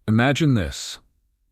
Imagine this.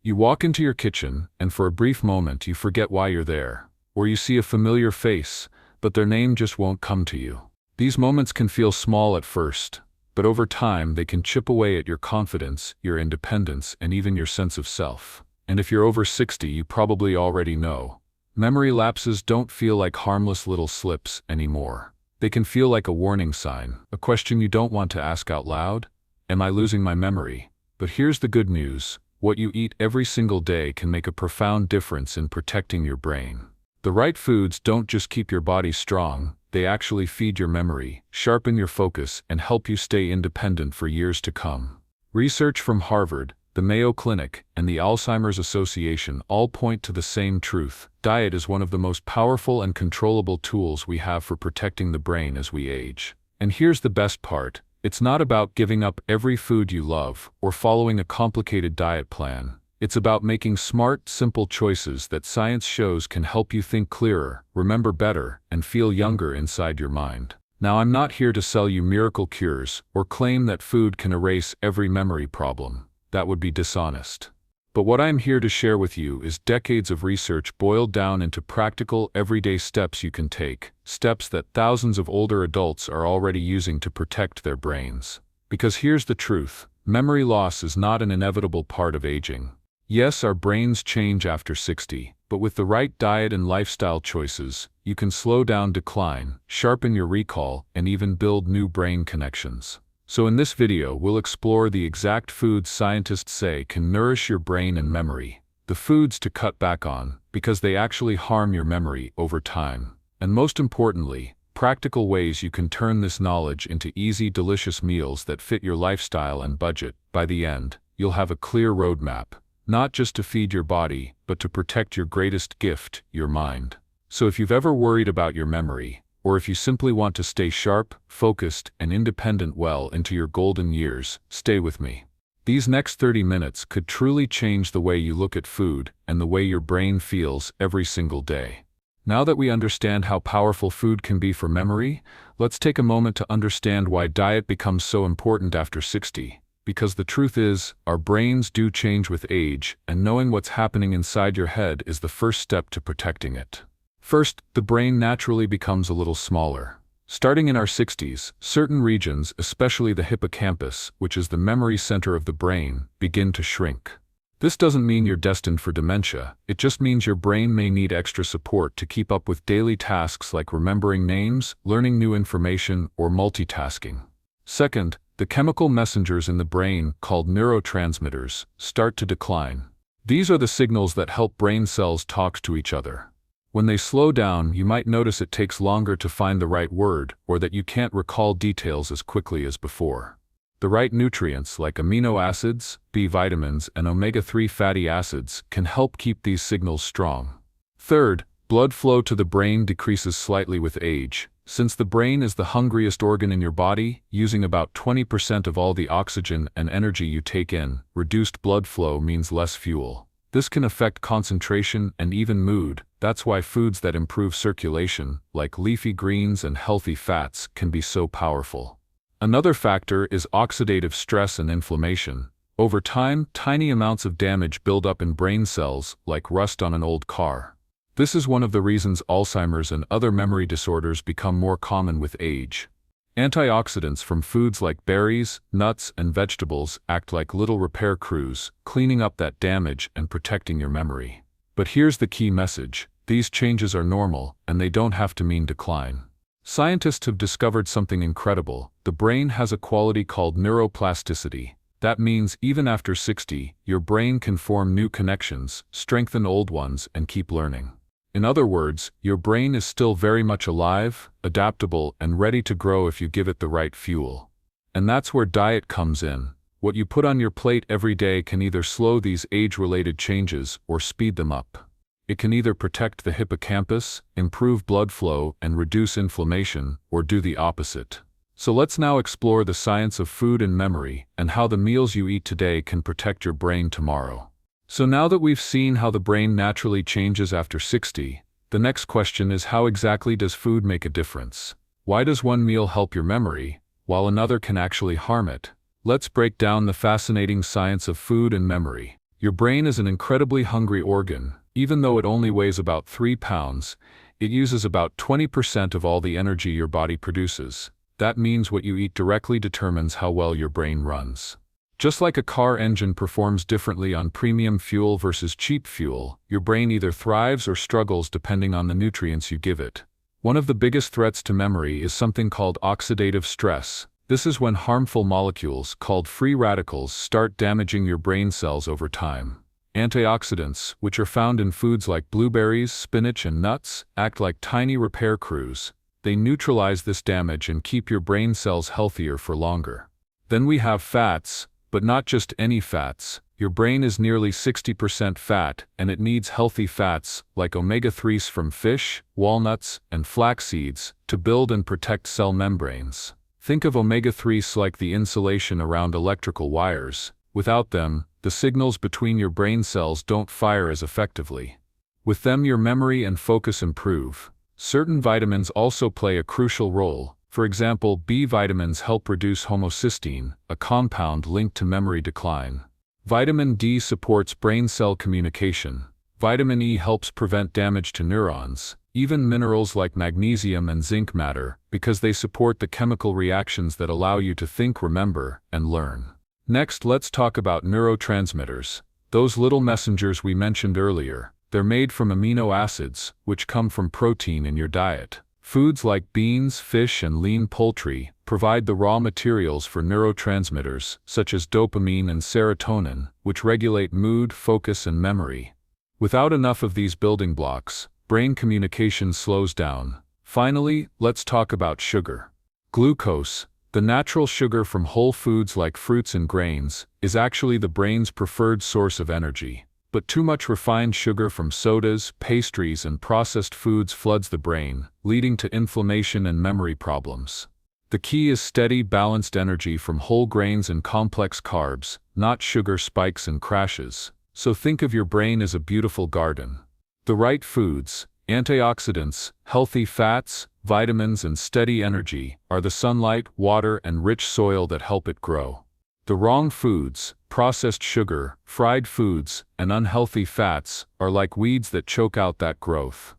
You walk into your kitchen, and for a brief moment you forget why you're there. Or you see a familiar face, but their name just won't come to you. These moments can feel small at first, but over time they can chip away at your confidence, your independence, and even your sense of self. And if you're over 60, you probably already know. Memory lapses don't feel like harmless little slips anymore. They can feel like a warning sign, a question you don't want to ask out loud. Am I losing my memory? But here's the good news. What you eat every single day can make a profound difference in protecting your brain. The right foods don't just keep your body strong, they actually feed your memory, sharpen your focus, and help you stay independent for years to come. Research from Harvard, the Mayo Clinic, and the Alzheimer's Association all point to the same truth. Diet is one of the most powerful and controllable tools we have for protecting the brain as we age. And here's the best part. It's not about giving up every food you love or following a complicated diet plan. It's about making smart, simple choices that science shows can help you think clearer, remember better, and feel younger inside your mind. Now, I'm not here to sell you miracle cures or claim that food can erase every memory problem. That would be dishonest. But what I'm here to share with you is decades of research boiled down into practical, everyday steps you can take, steps that thousands of older adults are already using to protect their brains. Because here's the truth, memory loss is not an inevitable part of aging. Yes, our brains change after 60, but with the right diet and lifestyle choices, you can slow down decline, sharpen your recall, and even build new brain connections. So in this video, we'll explore the exact foods scientists say can nourish your brain and memory, the foods to cut back on, because they actually harm your memory over time, and most importantly, practical ways you can turn this knowledge into easy, delicious meals that fit your lifestyle and budget. By the end, you'll have a clear roadmap, not just to feed your body, but to protect your greatest gift, your mind. So if you've ever worried about your memory, or if you simply want to stay sharp, focused, and independent well into your golden years, stay with me. These next 30 minutes could truly change the way you look at food and the way your brain feels every single day. Now that we understand how powerful food can be for memory, let's take a moment to understand why diet becomes so important after 60. Because the truth is, our brains do change with age, and knowing what's happening inside your head is the first step to protecting it. First, the brain naturally becomes a little smaller. Starting in our 60s, certain regions, especially the hippocampus, which is the memory center of the brain, begin to shrink. This doesn't mean you're destined for dementia, it just means your brain may need extra support to keep up with daily tasks like remembering names, learning new information, or multitasking. Second, the chemical messengers in the brain, called neurotransmitters, start to decline. These are the signals that help brain cells talk to each other. When they slow down, you might notice it takes longer to find the right word, or that you can't recall details as quickly as before. The right nutrients like amino acids, B vitamins, and omega-3 fatty acids can help keep these signals strong. Third, blood flow to the brain decreases slightly with age. Since the brain is the hungriest organ in your body, using about 20% of all the oxygen and energy you take in, reduced blood flow means less fuel. This can affect concentration and even mood. That's why foods that improve circulation, like leafy greens and healthy fats, can be so powerful. Another factor is oxidative stress and inflammation. Over time, tiny amounts of damage build up in brain cells, like rust on an old car. This is one of the reasons Alzheimer's and other memory disorders become more common with age. Antioxidants from foods like berries, nuts, and vegetables act like little repair crews, cleaning up that damage and protecting your memory. But here's the key message. These changes are normal, and they don't have to mean decline. Scientists have discovered something incredible. The brain has a quality called neuroplasticity. That means even after 60, your brain can form new connections, strengthen old ones, and keep learning. In other words, your brain is still very much alive, adaptable, and ready to grow if you give it the right fuel. And that's where diet comes in. What you put on your plate every day can either slow these age-related changes or speed them up. It can either protect the hippocampus, improve blood flow, and reduce inflammation, or do the opposite. So let's now explore the science of food and memory, and how the meals you eat today can protect your brain tomorrow. So now that we've seen how the brain naturally changes after 60, the next question is, how exactly does food make a difference? Why does one meal help your memory, while another can actually harm it? let's break down the fascinating science of food and memory. Your brain is an incredibly hungry organ. Even though it only weighs about 3 pounds, it uses about 20% of all the energy your body produces. That means what you eat directly determines how well your brain runs. Just like a car engine performs differently on premium fuel versus cheap fuel, your brain either thrives or struggles depending on the nutrients you give it. One of the biggest threats to memory is something called oxidative stress. This is when harmful molecules, called free radicals, start damaging your brain cells over time. Antioxidants, which are found in foods like blueberries, spinach, and nuts, act like tiny repair crews. They neutralize this damage and keep your brain cells healthier for longer. Then we have fats, but not just any fats. Your brain is nearly 60% fat, and it needs healthy fats, like omega-3s from fish, walnuts, and flax seeds, to build and protect cell membranes. Think of omega-3s like the insulation around electrical wires. Without them, the signals between your brain cells don't fire as effectively. With them, your memory and focus improve. Certain vitamins also play a crucial role. For example, B vitamins help reduce homocysteine, a compound linked to memory decline. Vitamin D supports brain cell communication. Vitamin E helps prevent damage to neurons. Even minerals like magnesium and zinc matter, because they support the chemical reactions that allow you to think, remember, and learn. Next, let's talk about neurotransmitters. Those little messengers we mentioned earlier. They're made from amino acids, which come from protein in your diet. Foods like beans, fish, and lean poultry provide the raw materials for neurotransmitters, such as dopamine and serotonin, which regulate mood, focus, and memory. Without enough of these building blocks, brain communication slows down. Finally, let's talk about sugar. Glucose, the natural sugar from whole foods like fruits and grains, is actually the brain's preferred source of energy. But too much refined sugar from sodas, pastries, and processed foods floods the brain, leading to inflammation and memory problems. The key is steady, balanced energy from whole grains and complex carbs, not sugar spikes and crashes. So think of your brain as a beautiful garden. The right foods, antioxidants, healthy fats, vitamins, and steady energy are the sunlight, water, and rich soil that help it grow. The wrong foods, processed sugar, fried foods, and unhealthy fats, are like weeds that choke out that growth.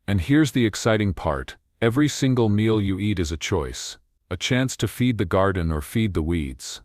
And here's the exciting part: every single meal you eat is a choice, a chance to feed the garden or feed the weeds.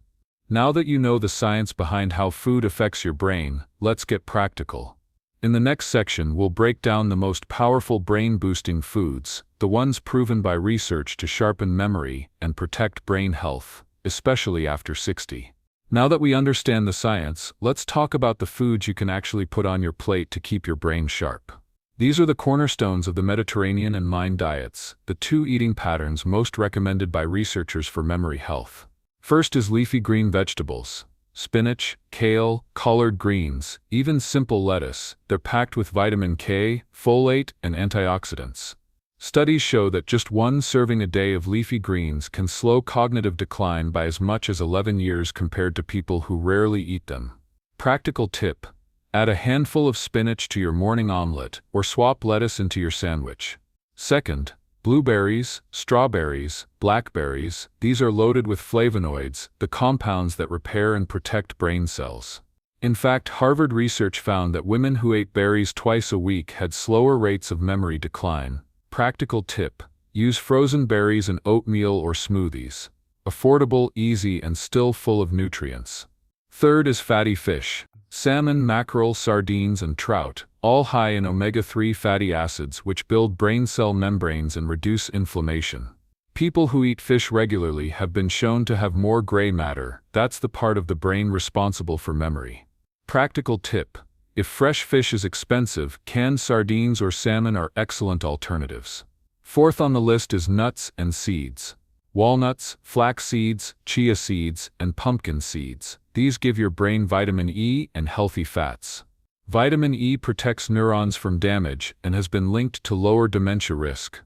Now that you know the science behind how food affects your brain, let's get practical. In the next section, we'll break down the most powerful brain-boosting foods, the ones proven by research to sharpen memory and protect brain health, especially after 60. Now that we understand the science, let's talk about the foods you can actually put on your plate to keep your brain sharp. These are the cornerstones of the Mediterranean and Mind diets, the two eating patterns most recommended by researchers for memory health. First is leafy green vegetables. Spinach, kale, collard greens, even simple lettuce. They're packed with vitamin K, folate, and antioxidants. Studies show that just one serving a day of leafy greens can slow cognitive decline by as much as 11 years compared to people who rarely eat them. Practical tip: add a handful of spinach to your morning omelet, or swap lettuce into your sandwich. Second, blueberries, strawberries, blackberries. These are loaded with flavonoids, the compounds that repair and protect brain cells. In fact, Harvard research found that women who ate berries twice a week had slower rates of memory decline. Practical tip: use frozen berries in oatmeal or smoothies. Affordable, easy, and still full of nutrients. Third is fatty fish. Salmon, mackerel, sardines, and trout, all high in omega-3 fatty acids which build brain cell membranes and reduce inflammation. People who eat fish regularly have been shown to have more gray matter. That's the part of the brain responsible for memory. Practical tip: if fresh fish is expensive, canned sardines or salmon are excellent alternatives. Fourth on the list is nuts and seeds. Walnuts, flax seeds, chia seeds, and pumpkin seeds. These give your brain vitamin E and healthy fats. Vitamin E protects neurons from damage and has been linked to lower dementia risk.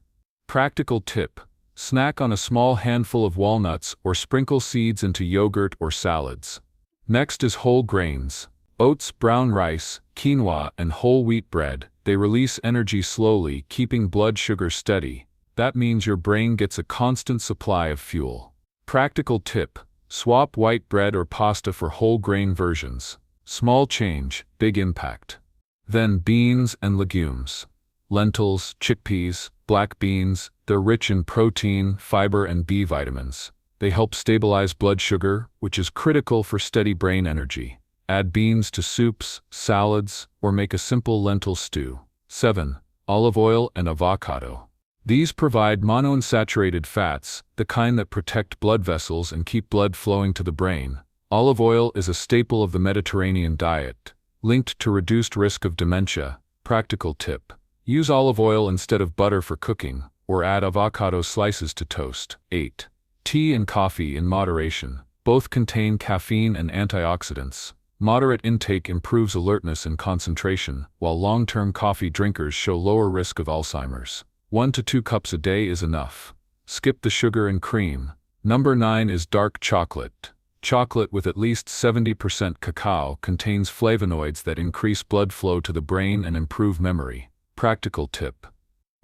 Practical tip: snack on a small handful of walnuts or sprinkle seeds into yogurt or salads. Next is whole grains. Oats, brown rice, quinoa, and whole wheat bread. They release energy slowly, keeping blood sugar steady. That means your brain gets a constant supply of fuel. Practical tip: Swap white bread or pasta for whole grain versions. Small change, big impact. Then beans and legumes. Lentils, chickpeas, black beans, they're rich in protein, fiber, and B vitamins. They help stabilize blood sugar, which is critical for steady brain energy. Add beans to soups, salads, or make a simple lentil stew. 7. Olive oil and avocado. These provide monounsaturated fats, the kind that protect blood vessels and keep blood flowing to the brain. Olive oil is a staple of the Mediterranean diet, linked to reduced risk of dementia. Practical tip: use olive oil instead of butter for cooking, or add avocado slices to toast. 8. Tea and coffee in moderation. Both contain caffeine and antioxidants. Moderate intake improves alertness and concentration, while long-term coffee drinkers show lower risk of Alzheimer's. 1 to 2 cups a day is enough. Skip the sugar and cream. Number 9 is dark chocolate. Chocolate with at least 70% cacao contains flavonoids that increase blood flow to the brain and improve memory. Practical tip: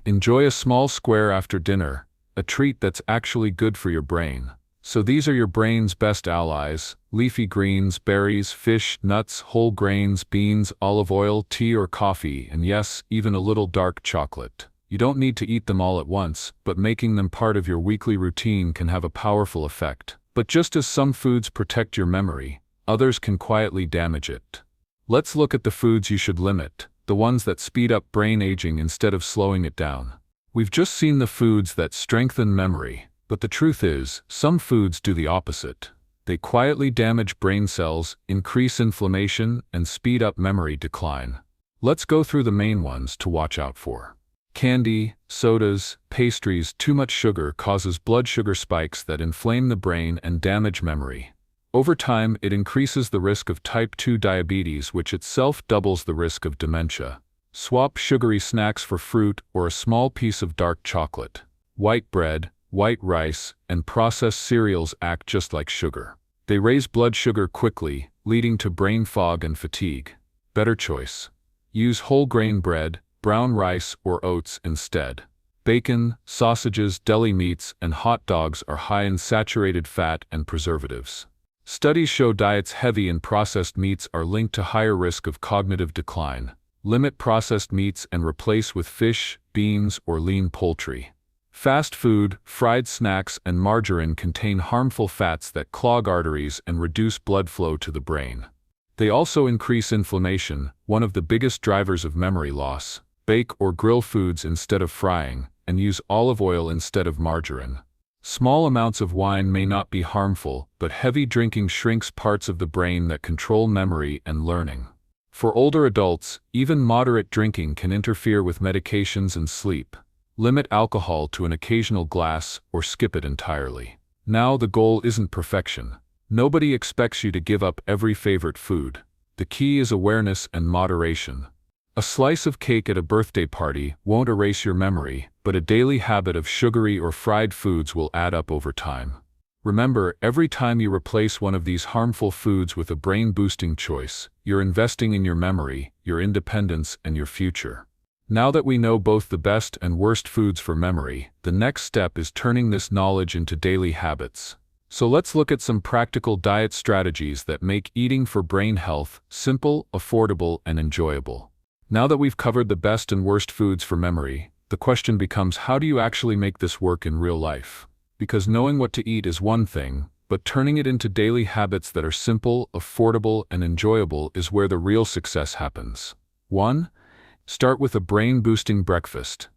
enjoy a small square after dinner, a treat that's actually good for your brain. So these are your brain's best allies: leafy greens, berries, fish, nuts, whole grains, beans, olive oil, tea or coffee, and yes, even a little dark chocolate. You don't need to eat them all at once, but making them part of your weekly routine can have a powerful effect. But just as some foods protect your memory, others can quietly damage it. Let's look at the foods you should limit, the ones that speed up brain aging instead of slowing it down. We've just seen the foods that strengthen memory. But the truth is, some foods do the opposite. They quietly damage brain cells, increase inflammation, and speed up memory decline. Let's go through the main ones to watch out for. Candy, sodas, pastries. Too much sugar causes blood sugar spikes that inflame the brain and damage memory. Over time, it increases the risk of type 2 diabetes, which itself doubles the risk of dementia. Swap sugary snacks for fruit or a small piece of dark chocolate. White bread, white rice, and processed cereals act just like sugar. They raise blood sugar quickly, leading to brain fog and fatigue. Better choice: use whole grain bread, brown rice, or oats instead. Bacon, sausages, deli meats, and hot dogs are high in saturated fat and preservatives. Studies show diets heavy in processed meats are linked to higher risk of cognitive decline. Limit processed meats and replace with fish, beans, or lean poultry. Fast food, fried snacks, and margarine contain harmful fats that clog arteries and reduce blood flow to the brain. They also increase inflammation, one of the biggest drivers of memory loss. Bake or grill foods instead of frying, and use olive oil instead of margarine. Small amounts of wine may not be harmful, but heavy drinking shrinks parts of the brain that control memory and learning. For older adults, even moderate drinking can interfere with medications and sleep. Limit alcohol to an occasional glass or skip it entirely. Now, the goal isn't perfection. Nobody expects you to give up every favorite food. The key is awareness and moderation. A slice of cake at a birthday party won't erase your memory, but a daily habit of sugary or fried foods will add up over time. Remember, every time you replace one of these harmful foods with a brain-boosting choice, you're investing in your memory, your independence, and your future. Now that we know both the best and worst foods for memory, the next step is turning this knowledge into daily habits. So let's look at some practical diet strategies that make eating for brain health simple, affordable, and enjoyable. Now that we've covered the best and worst foods for memory, the question becomes, how do you actually make this work in real life? Because knowing what to eat is one thing, but turning it into daily habits that are simple, affordable, and enjoyable is where the real success happens. 1. Start with a brain-boosting breakfast.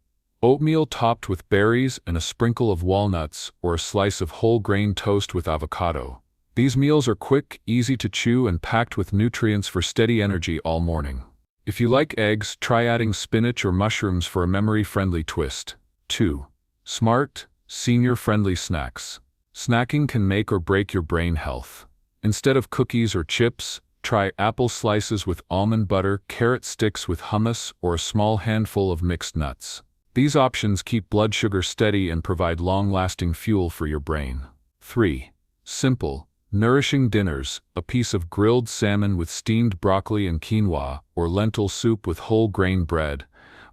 Oatmeal topped with berries and a sprinkle of walnuts, or a slice of whole grain toast with avocado. These meals are quick, easy to chew, and packed with nutrients for steady energy all morning. If you like eggs, try adding spinach or mushrooms for a memory-friendly twist. 2. Smart, senior-friendly snacks. Snacking can make or break your brain health. Instead of cookies or chips, try apple slices with almond butter, carrot sticks with hummus, or a small handful of mixed nuts. These options keep blood sugar steady and provide long-lasting fuel for your brain. 3. Simple, nourishing dinners, a piece of grilled salmon with steamed broccoli and quinoa, or lentil soup with whole grain bread,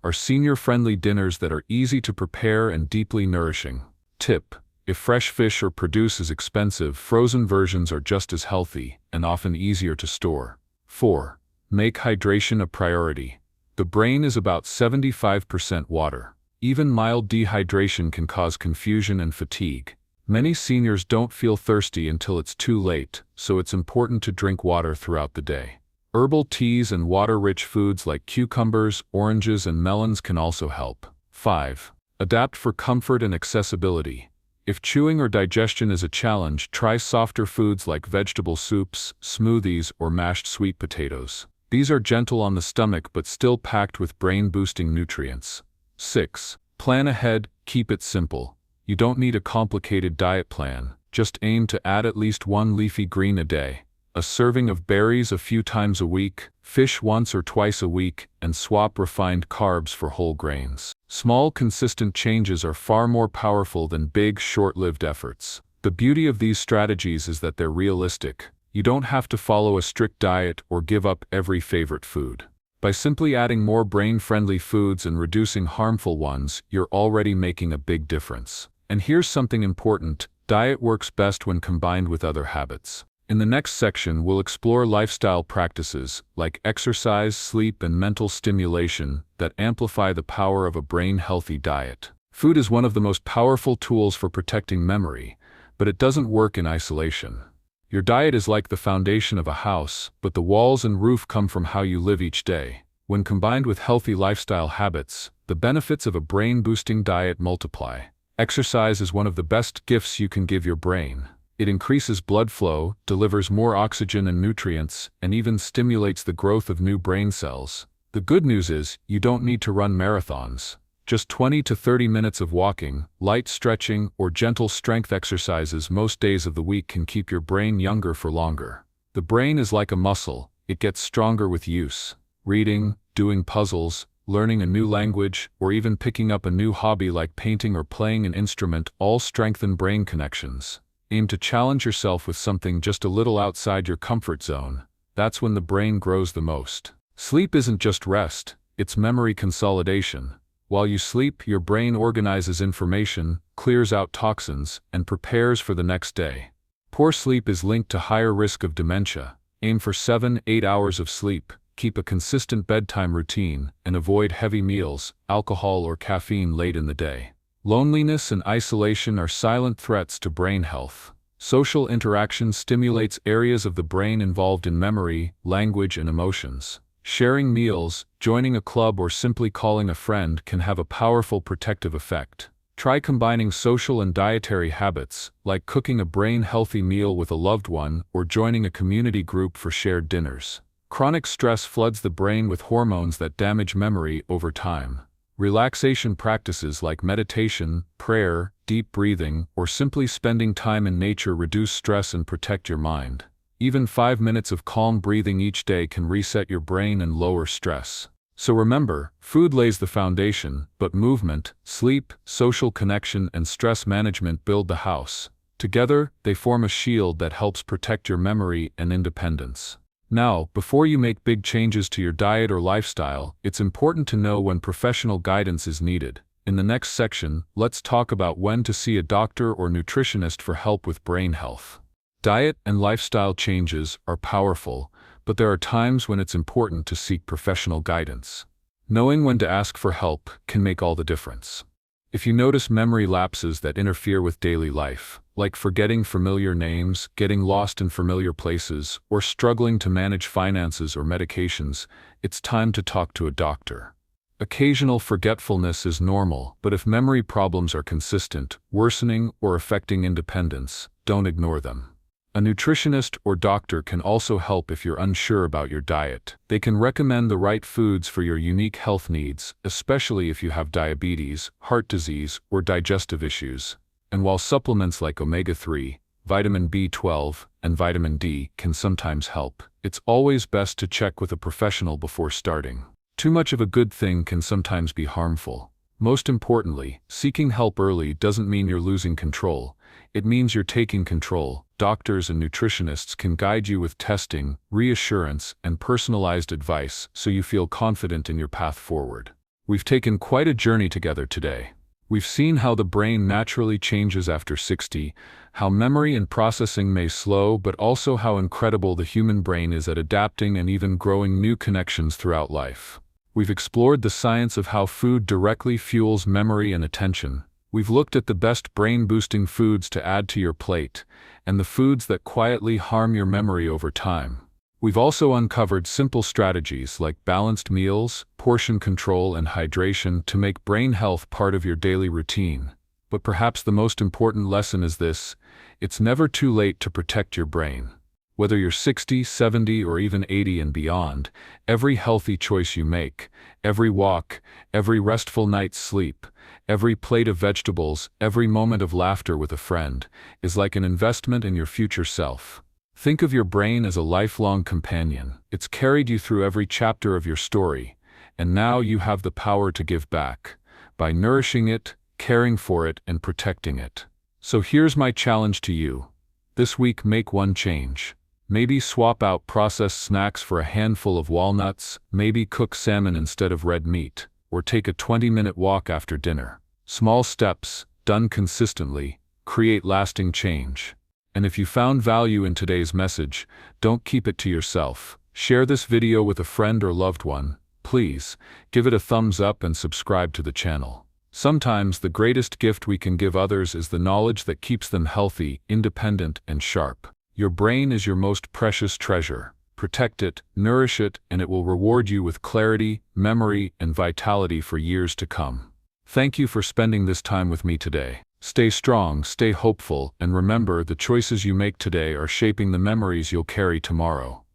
are senior-friendly dinners that are easy to prepare and deeply nourishing. Tip: If fresh fish or produce is expensive, frozen versions are just as healthy and often easier to store. 4. Make hydration a priority. The brain is about 75% water. Even mild dehydration can cause confusion and fatigue. Many seniors don't feel thirsty until it's too late, so it's important to drink water throughout the day. Herbal teas and water-rich foods like cucumbers, oranges, and melons can also help. 5. Adapt for comfort and accessibility. If chewing or digestion is a challenge, try softer foods like vegetable soups, smoothies, or mashed sweet potatoes. These are gentle on the stomach but still packed with brain-boosting nutrients. 6. Plan ahead, keep it simple. You don't need a complicated diet plan, just aim to add at least one leafy green a day, a serving of berries a few times a week, fish once or twice a week, and swap refined carbs for whole grains. Small, consistent changes are far more powerful than big, short-lived efforts. The beauty of these strategies is that they're realistic. You don't have to follow a strict diet or give up every favorite food. By simply adding more brain-friendly foods and reducing harmful ones, you're already making a big difference. And here's something important: diet works best when combined with other habits. In the next section, we'll explore lifestyle practices like exercise, sleep, and mental stimulation that amplify the power of a brain-healthy diet. Food is one of the most powerful tools for protecting memory, but it doesn't work in isolation. Your diet is like the foundation of a house, but the walls and roof come from how you live each day. When combined with healthy lifestyle habits, the benefits of a brain-boosting diet multiply. Exercise is one of the best gifts you can give your brain. It increases blood flow, delivers more oxygen and nutrients, and even stimulates the growth of new brain cells. The good news is, you don't need to run marathons. Just 20 to 30 minutes of walking, light stretching, or gentle strength exercises most days of the week can keep your brain younger for longer. The brain is like a muscle, it gets stronger with use. Reading, doing puzzles, learning a new language, or even picking up a new hobby like painting or playing an instrument all strengthen brain connections. Aim to challenge yourself with something just a little outside your comfort zone. That's when the brain grows the most. Sleep isn't just rest, it's memory consolidation. While you sleep, your brain organizes information, clears out toxins, and prepares for the next day. Poor sleep is linked to higher risk of dementia. Aim for 7-8 hours of sleep, keep a consistent bedtime routine, and avoid heavy meals, alcohol, or caffeine late in the day. Loneliness and isolation are silent threats to brain health. Social interaction stimulates areas of the brain involved in memory, language, and emotions. Sharing meals, joining a club, or simply calling a friend can have a powerful protective effect. Try combining social and dietary habits, like cooking a brain-healthy meal with a loved one or joining a community group for shared dinners. Chronic stress floods the brain with hormones that damage memory over time. Relaxation practices like meditation, prayer, deep breathing, or simply spending time in nature reduce stress and protect your mind. Even 5 minutes of calm breathing each day can reset your brain and lower stress. So remember, food lays the foundation, but movement, sleep, social connection, and stress management build the house. Together, they form a shield that helps protect your memory and independence. Now, before you make big changes to your diet or lifestyle, it's important to know when professional guidance is needed. In the next section, let's talk about when to see a doctor or nutritionist for help with brain health. Diet and lifestyle changes are powerful, but there are times when it's important to seek professional guidance. Knowing when to ask for help can make all the difference. If you notice memory lapses that interfere with daily life, like forgetting familiar names, getting lost in familiar places, or struggling to manage finances or medications, it's time to talk to a doctor. Occasional forgetfulness is normal, but if memory problems are consistent, worsening, or affecting independence, don't ignore them. A nutritionist or doctor can also help if you're unsure about your diet. They can recommend the right foods for your unique health needs, especially if you have diabetes, heart disease, or digestive issues. And while supplements like omega-3, vitamin B12, and vitamin D can sometimes help, it's always best to check with a professional before starting. Too much of a good thing can sometimes be harmful. Most importantly, seeking help early doesn't mean you're losing control. It means you're taking control. Doctors and nutritionists can guide you with testing, reassurance, and personalized advice so you feel confident in your path forward. We've taken quite a journey together today. We've seen how the brain naturally changes after 60, how memory and processing may slow, but also how incredible the human brain is at adapting and even growing new connections throughout life. We've explored the science of how food directly fuels memory and attention. We've looked at the best brain-boosting foods to add to your plate, and the foods that quietly harm your memory over time. We've also uncovered simple strategies like balanced meals, portion control, and hydration to make brain health part of your daily routine. But perhaps the most important lesson is this: it's never too late to protect your brain. Whether you're 60, 70, or even 80 and beyond, every healthy choice you make, every walk, every restful night's sleep, every plate of vegetables, every moment of laughter with a friend, is like an investment in your future self. Think of your brain as a lifelong companion. It's carried you through every chapter of your story, and now you have the power to give back, by nourishing it, caring for it, and protecting it. So here's my challenge to you. This week, make one change. Maybe swap out processed snacks for a handful of walnuts, maybe cook salmon instead of red meat, or take a 20-minute walk after dinner. Small steps, done consistently, create lasting change. And if you found value in today's message, don't keep it to yourself. Share this video with a friend or loved one. Please, give it a thumbs up and subscribe to the channel. Sometimes the greatest gift we can give others is the knowledge that keeps them healthy, independent, and sharp. Your brain is your most precious treasure. Protect it, nourish it, and it will reward you with clarity, memory, and vitality for years to come. Thank you for spending this time with me today. Stay strong, stay hopeful, and remember, the choices you make today are shaping the memories you'll carry tomorrow.